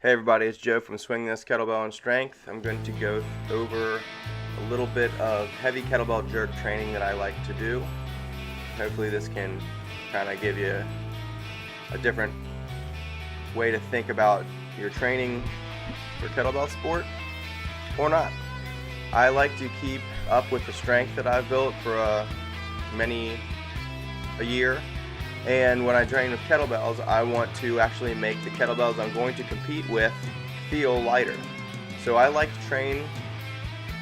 Hey everybody, it's Joe from Swing This Kettlebell and Strength. I'm going to go over a little bit of heavy kettlebell jerk training that I like to do. Hopefully this can kind of give you a different way to think about your training for kettlebell sport or not. I like to keep up with the strength that I've built for a year. And when I train with kettlebells, I want to actually make the kettlebells I'm going to compete with feel lighter. So I like to train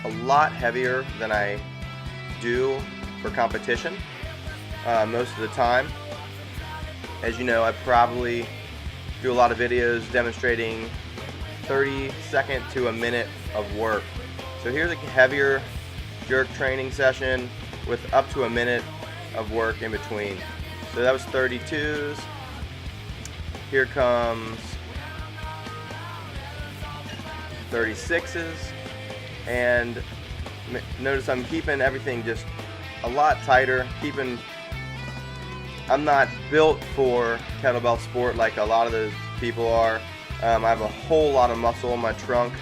a lot heavier than I do for competition most of the time. As you know, I probably do a lot of videos demonstrating 30-second to a minute of work. So here's a heavier jerk training session with up to a minute of work in between. So that was 32s. Here comes 36s. And notice I'm keeping everything just a lot tighter. I'm not built for kettlebell sport like a lot of those people are. I have a whole lot of muscle in my trunk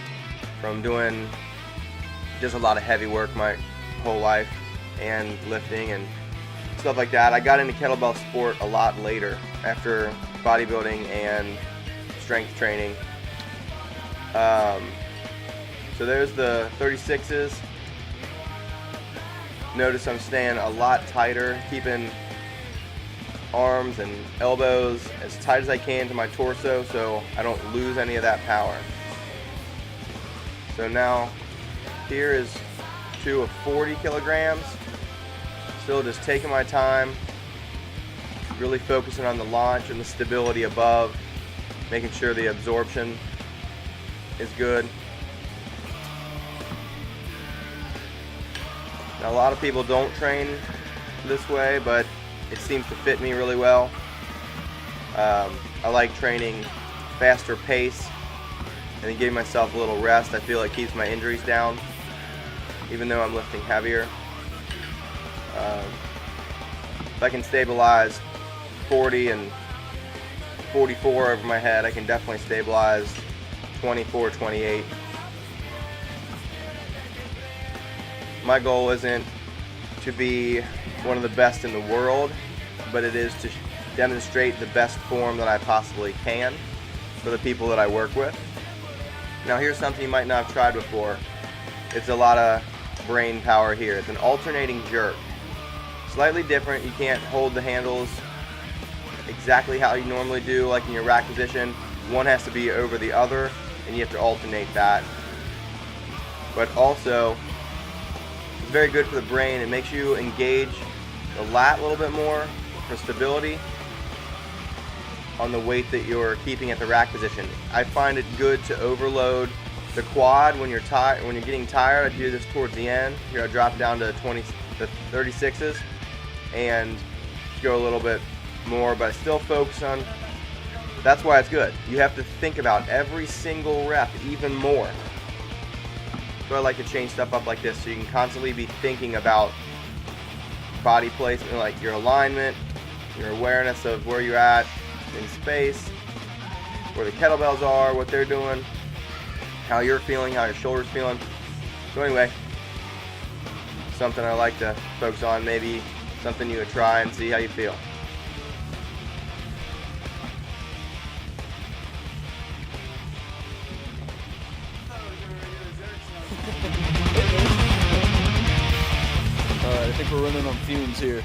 from doing just a lot of heavy work my whole life and lifting and stuff like that. I got into kettlebell sport a lot later after bodybuilding and strength training. So there's the 36s. Notice I'm staying a lot tighter, keeping arms and elbows as tight as I can to my torso so I don't lose any of that power. So now here is 2 of 40 kilograms. Still just taking my time, really focusing on the launch and the stability above, making sure the absorption is good. Now a lot of people don't train this way, but it seems to fit me really well. I like training faster pace and then giving myself a little rest. I feel it keeps my injuries down, even though I'm lifting heavier. If I can stabilize 40 and 44 over my head, I can definitely stabilize 24, 28. My goal isn't to be one of the best in the world, but it is to demonstrate the best form that I possibly can for the people that I work with. Now here's something you might not have tried before. It's a lot of brain power here. It's an alternating jerk. Slightly different. You can't hold the handles exactly how you normally do, like in your rack position. One has to be over the other, and you have to alternate that. But also, it's very good for the brain. It makes you engage the lat a little bit more for stability on the weight that you're keeping at the rack position. I find it good to overload the quad when you're tired. When you're getting tired, I do this towards the end. Here I drop it down to the 36s and go a little bit more, but I still focus on. That's why it's good. You have to think about every single rep even more. So I like to change stuff up like this so you can constantly be thinking about body placement, like your alignment, your awareness of where you're at in space, where the kettlebells are, what they're doing, how you're feeling, how your shoulder's feeling. So anyway, something I like to focus on, maybe something you would try and see how you feel. Alright, I think we're running on fumes here.